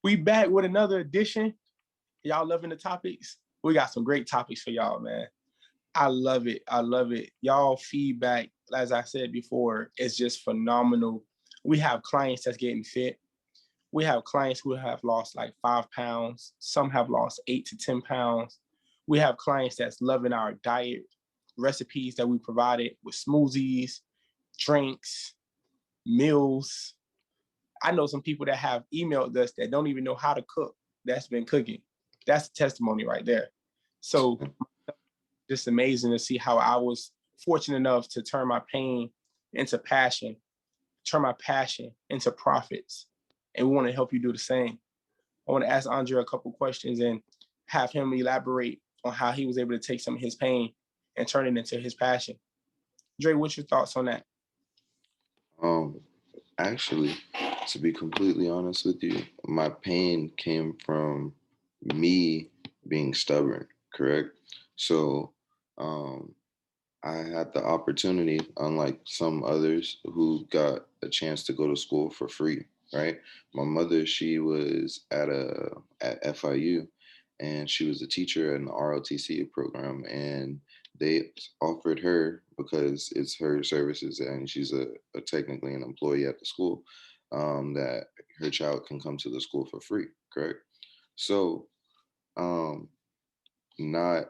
We back with another edition. Y'all loving the topics? We got some great topics for y'all, man. I love it. I love it. Y'all feedback, as I said before, is just phenomenal. We have clients that's getting fit. We have clients who have lost like 5 pounds. Some have lost 8 to 10 pounds. We have clients that's loving our diet recipes that we provided with smoothies, drinks, meals. I know some people that have emailed us that don't even know how to cook. That's been cooking. That's a testimony right there. So just amazing to see how I was fortunate enough to turn my pain into passion, turn my passion into profits. And we want to help you do the same. I want to ask Andre a couple questions and have him elaborate on how he was able to take some of his pain and turn it into his passion. Dre, what's your thoughts on that? Actually, to be completely honest with you, my pain came from me being stubborn, correct? So, I had the opportunity, unlike some others who got a chance to go to school for free, right? My mother, she was at FIU, and she was a teacher in the ROTC program, and they offered her, because it's her services and she's a technically an employee at the school, that her child can come to the school for free, correct? So, um, not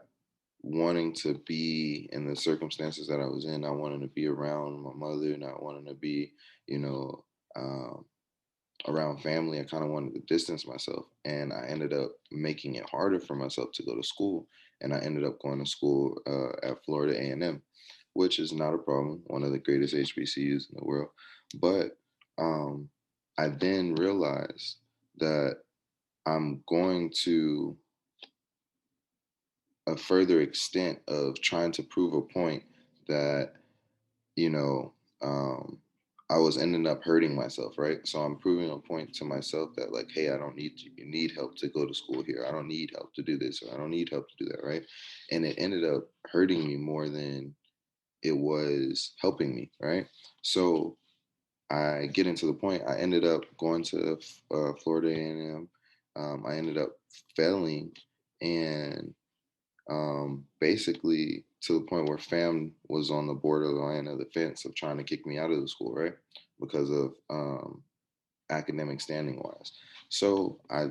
wanting to be in the circumstances that I was in, not wanting to be around my mother, not wanting to be, you know, um, around family. I kind of wanted to distance myself, and I ended up making it harder for myself to go to school. And I ended up going to school at Florida A&M, which is not a problem, one of the greatest HBCUs in the world. But um, I then realized that I'm going to a further extent of trying to prove a point that, you know, um, I was ending up hurting myself, right? So I'm proving a point to myself that, like, hey, I don't need help to go to school here. I don't need help to do this, or I don't need help to do that, right? And it ended up hurting me more than it was helping me, right? So I get into the point. I ended up going to Florida A&M. I ended up failing, and basically to the point where fam was on the borderline of the fence of trying to kick me out of the school, right? Because of academic standing wise. So I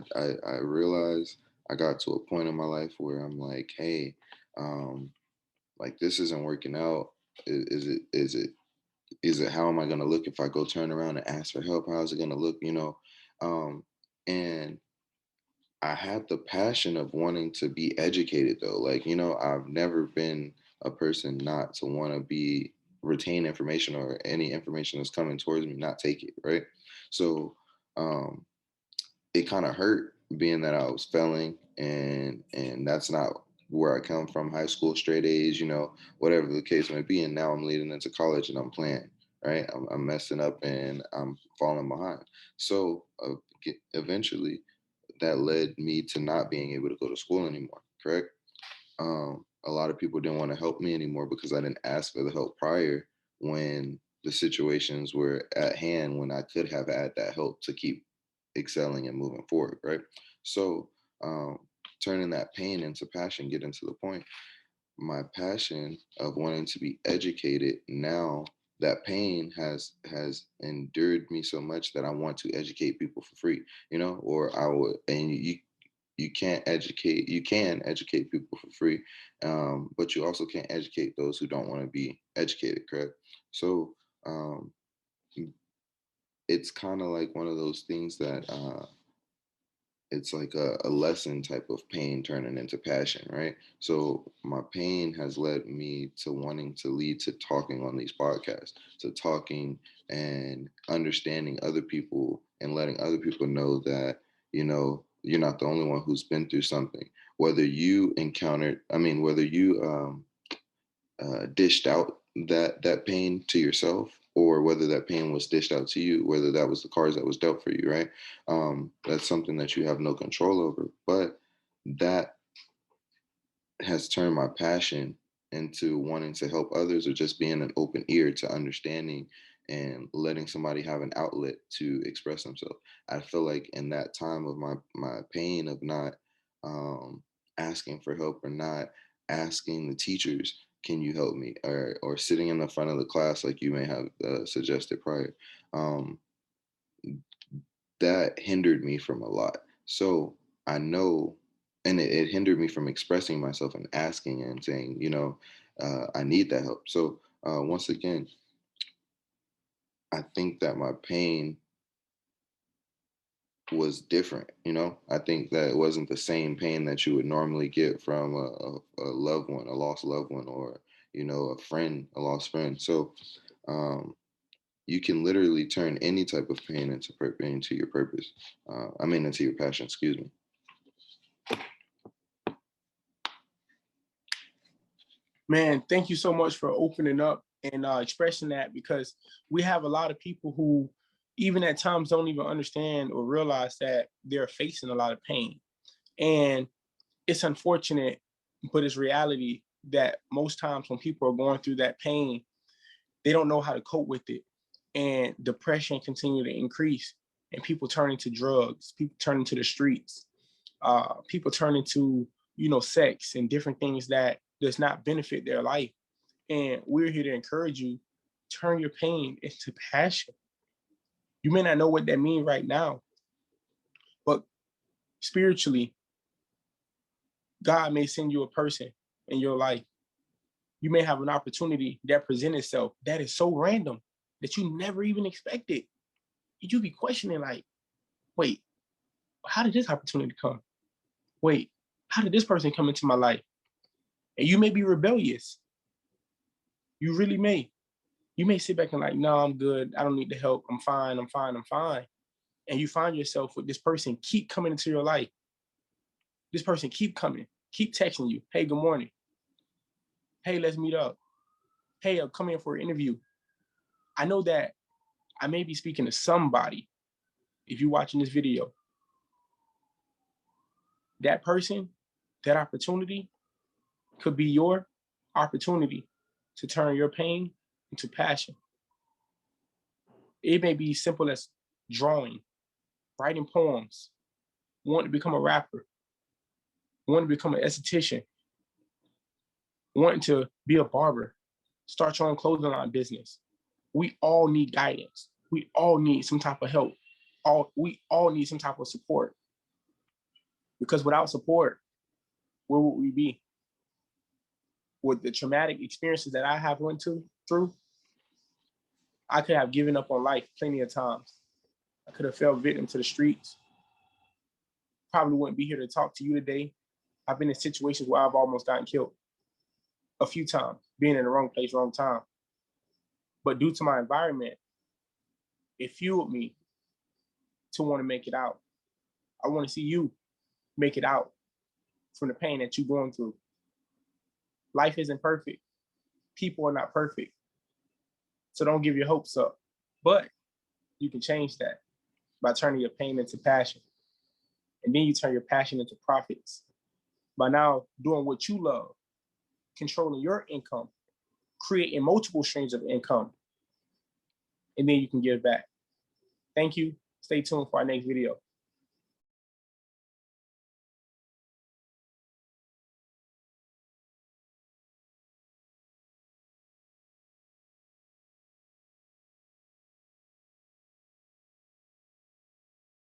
realized I got to a point in my life where I'm like, hey, um, like this isn't working out. Is it how am I gonna look if I go turn around and ask for help? How is it gonna look? Um, and I had the passion of wanting to be educated though. Like, I've never been a person not to want to be retain information, or any information that's coming towards me, not take it, right? So um it kind of hurt being that I was failing, and that's not where I come from, high school, straight A's, whatever the case may be. And now I'm leading into college and I'm playing, right? I'm messing up and I'm falling behind. So eventually that led me to not being able to go to school anymore, correct? A lot of people didn't want to help me anymore because I didn't ask for the help prior, when the situations were at hand, when I could have had that help to keep excelling and moving forward, right? So, turning that pain into passion, getting to the point, my passion of wanting to be educated now, that pain has endured me so much that I want to educate people for free, or I would. And you can educate people for free, but you also can't educate those who don't want to be educated, correct? So um, it's kind of like one of those things that it's like a lesson type of pain turning into passion, right? So my pain has led me to wanting to lead to talking on these podcasts, to talking and understanding other people and letting other people know that, you're not the only one who's been through something. Whether you encountered, whether you dished out that pain to yourself, or whether that pain was dished out to you, whether that was the cards that was dealt for you, right? That's something that you have no control over. But that has turned my passion into wanting to help others, or just being an open ear to understanding and letting somebody have an outlet to express themselves. I feel like in that time of my pain of not asking for help, or not asking the teachers, can you help me, or sitting in the front of the class like you may have suggested prior, um, that hindered me from a lot. So I know, and it hindered me from expressing myself and asking and saying, I need that help. So once again, I think that my pain was different. I think that it wasn't the same pain that you would normally get from a loved one, a lost loved one, or a friend, a lost friend. So um, you can literally turn any type of pain into your purpose. Into your passion. Excuse me. Man, thank you so much for opening up and expressing that, because we have a lot of people who even at times don't even understand or realize that they're facing a lot of pain. And it's unfortunate, but it's reality that most times when people are going through that pain, they don't know how to cope with it. And depression continue to increase, and people turn into drugs, people turn into the streets, people turn into, sex and different things that does not benefit their life. And we're here to encourage you, turn your pain into passion. You may not know what that means right now, but spiritually, God may send you a person in your life. You may have an opportunity that presents itself that is so random that you never even expected. You be questioning like, wait, how did this opportunity come? Wait, how did this person come into my life? And you may be rebellious. You really may. You may sit back and like, no, I'm good. I don't need the help. I'm fine. I'm fine. I'm fine. And you find yourself with this person keep coming into your life. This person keep coming, keep texting you. Hey, good morning. Hey, let's meet up. Hey, I'll come in for an interview. I know that I may be speaking to somebody. If you're watching this video, that person, that opportunity could be your opportunity to turn your pain into passion. It may be simple as drawing, writing poems, wanting to become a rapper, wanting to become an esthetician, wanting to be a barber, start your own clothing line business. We all need guidance. We all need some type of help. We all need some type of support. Because without support, where would we be? With the traumatic experiences that I have went through, I could have given up on life plenty of times. I could have fell victim to the streets. Probably wouldn't be here to talk to you today. I've been in situations where I've almost gotten killed a few times, being in the wrong place, wrong time. But due to my environment, it fueled me to want to make it out. I want to see you make it out from the pain that you're going through. Life isn't perfect. People are not perfect. So don't give your hopes up. But you can change that by turning your pain into passion. And then you turn your passion into profits. By now doing what you love, controlling your income, creating multiple streams of income, and then you can give back. Thank you. Stay tuned for our next video.